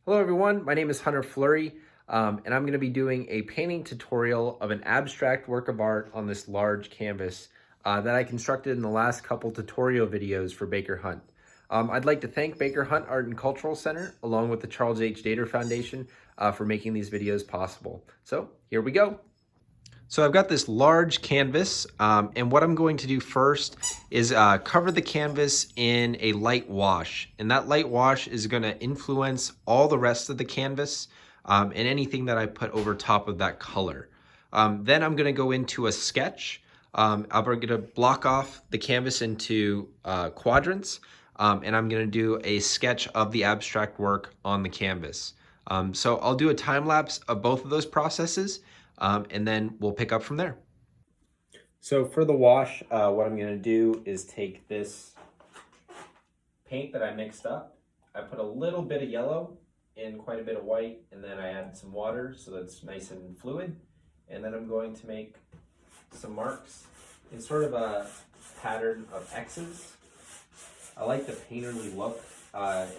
Hello everyone, my name is Hunter Fleury, and I'm going to be doing a painting tutorial of an abstract work of art on this large canvas that I constructed in the last couple tutorial videos for Baker Hunt. I'd like to thank Baker Hunt Art and Cultural Center along with the Charles H. Dater Foundation for making these videos possible. So here we go. So I've got this large canvas, and what I'm going to do first is cover the canvas in a light wash. And that light wash is going to influence all the rest of the canvas and anything that I put over top of that color. Then I'm going to go into a sketch. I'm going to block off the canvas into quadrants, and I'm going to do a sketch of the abstract work on the canvas. So I'll do a time lapse of both of those processes. And then we'll pick up from there. So for the wash, what I'm going to do is take this paint that I mixed up. I put a little bit of yellow and quite a bit of white, and then I added some water so that's nice and fluid. And then I'm going to make some marks in sort of a pattern of X's. I like the painterly look.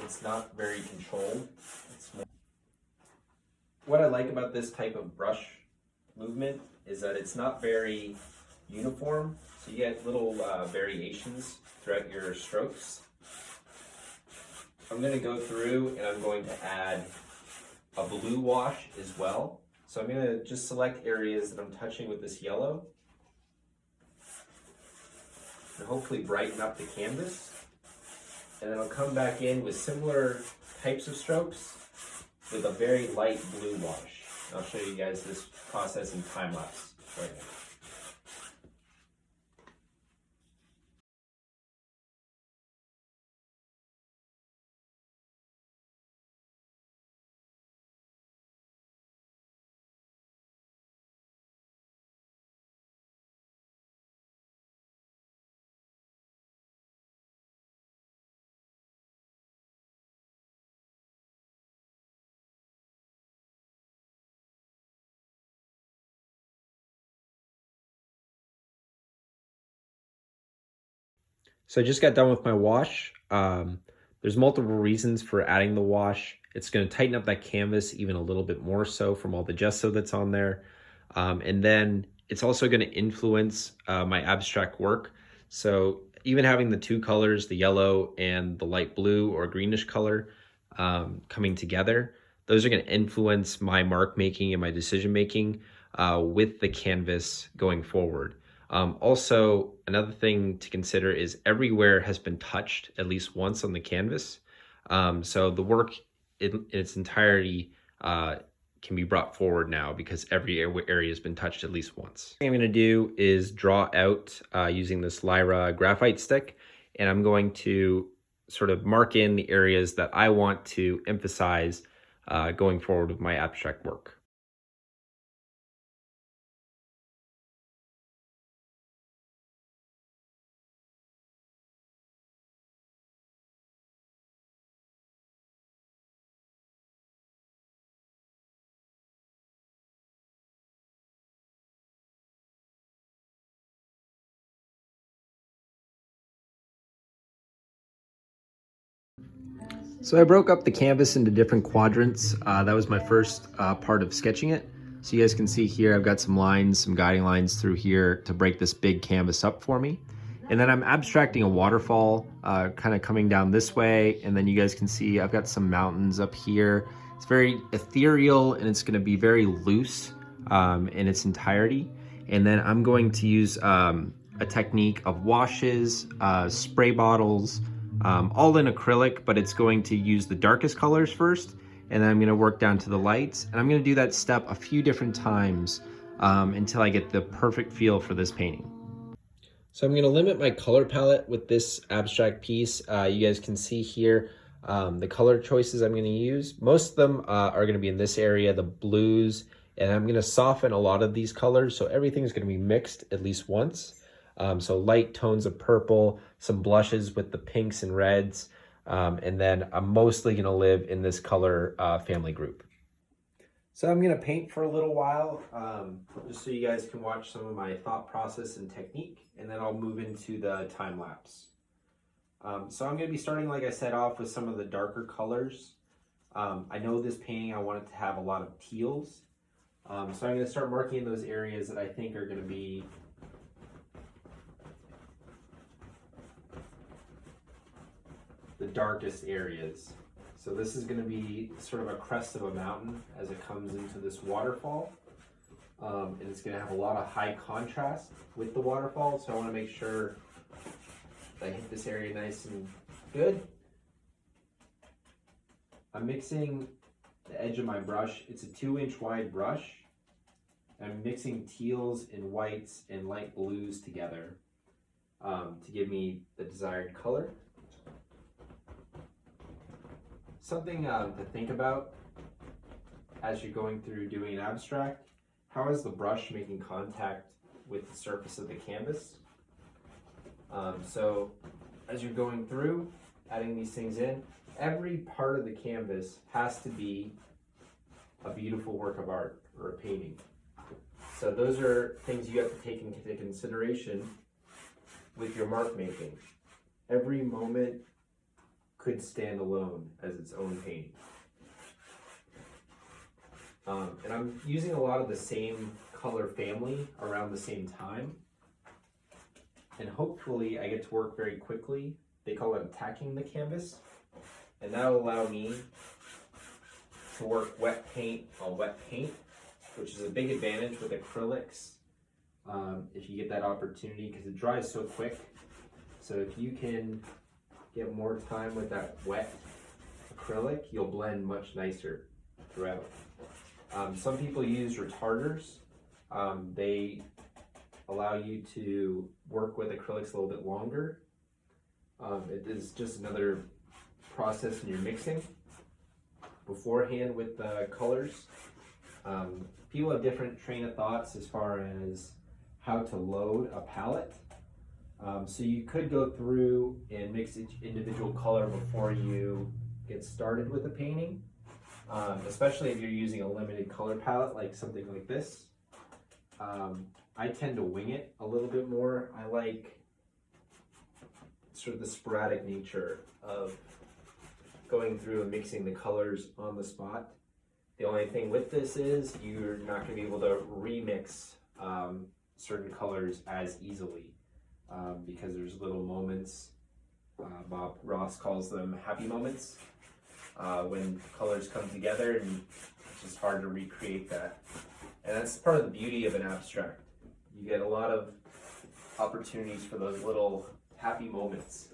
It's not very controlled. What I like about this type of brush movement is that it's not very uniform, so you get little variations throughout your strokes. I'm going to go through and I'm going to add a blue wash as well. So I'm going to just select areas that I'm touching with this yellow and hopefully brighten up the canvas. And then I'll come back in with similar types of strokes with a very light blue wash. I'll show you guys this process in time lapse right now. So I just got done with my wash. There's multiple reasons for adding the wash. It's going to tighten up that canvas even a little bit more so from all the gesso that's on there. And then it's also going to influence my abstract work. So even having the two colors, the yellow and the light blue or greenish color coming together, those are going to influence my mark making and my decision making with the canvas going forward. Also, another thing to consider is everywhere has been touched at least once on the canvas. So the work in its entirety can be brought forward now because every area has been touched at least once. What I'm going to do is draw out using this Lyra graphite stick, and I'm going to sort of mark in the areas that I want to emphasize going forward with my abstract work. So I broke up the canvas into different quadrants. That was my first part of sketching it. So you guys can see here, I've got some lines, some guiding lines through here to break this big canvas up for me. And then I'm abstracting a waterfall kind of coming down this way. And then you guys can see I've got some mountains up here. It's very ethereal and it's gonna be very loose in its entirety. And then I'm going to use a technique of washes, spray bottles, all in acrylic, but it's going to use the darkest colors first, and then I'm going to work down to the lights, and I'm going to do that step a few different times until I get the perfect feel for this painting. So I'm going to limit my color palette with this abstract piece. You guys can see here the color choices I'm going to use. Most of them are going to be in this area, the blues, and I'm going to soften a lot of these colors, so everything's going to be mixed at least once. So light tones of purple, some blushes with the pinks and reds, and then I'm mostly going to live in this color family group. So I'm going to paint for a little while, just so you guys can watch some of my thought process and technique, and then I'll move into the time lapse. So I'm going to be starting, like I said, off with some of the darker colors. I know this painting, I want it to have a lot of teals. So I'm going to start marking those areas that I think are going to be the darkest areas. So this is going to be sort of a crest of a mountain as it comes into this waterfall. And it's going to have a lot of high contrast with the waterfall, so I want to make sure that I hit this area nice and good. I'm mixing the edge of my brush. It's a 2-inch wide brush. I'm mixing teals and whites and light blues together to give me the desired color. Something to think about as you're going through doing an abstract: how is the brush making contact with the surface of the canvas? So as you're going through, adding these things in, every part of the canvas has to be a beautiful work of art or a painting. So those are things you have to take into consideration with your mark making. Every moment could stand alone as its own painting. And I'm using a lot of the same color family around the same time. And hopefully I get to work very quickly. They call it attacking the canvas. And that'll allow me to work wet paint on wet paint, which is a big advantage with acrylics if you get that opportunity, because it dries so quick. So if you can get more time with that wet acrylic, you'll blend much nicer throughout. Some people use retarders. They allow you to work with acrylics a little bit longer. It is just another process in your mixing beforehand with the colors. People have different train of thoughts as far as how to load a palette. So you could go through and mix each individual color before you get started with the painting, especially if you're using a limited color palette like something like this. I tend to wing it a little bit more. I like sort of the sporadic nature of going through and mixing the colors on the spot. The only thing with this is you're not going to be able to remix certain colors as easily because there's little moments. Bob Ross calls them happy moments when colors come together, and it's just hard to recreate that. And that's part of the beauty of an abstract. You get a lot of opportunities for those little happy moments.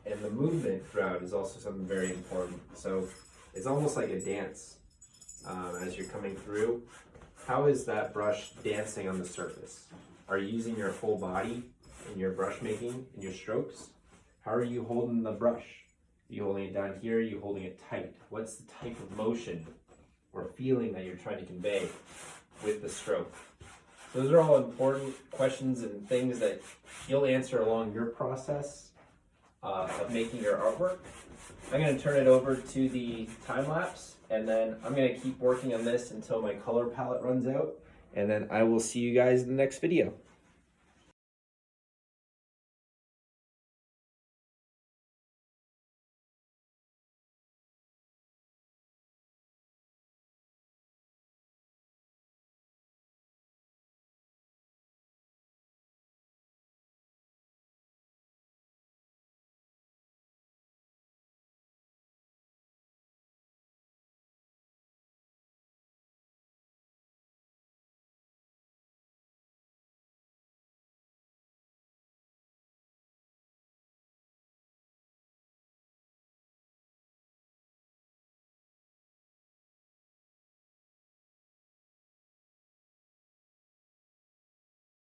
And the movement throughout is also something very important. So it's almost like a dance as you're coming through. How is that brush dancing on the surface? Are you using your whole body in your brush making, in your strokes? How are you holding the brush? Are you holding it down here? Are you holding it tight? What's the type of motion or feeling that you're trying to convey with the stroke? Those are all important questions and things that you'll answer along your process of making your artwork. I'm going to turn it over to the time lapse, and then I'm going to keep working on this until my color palette runs out, and then I will see you guys in the next video.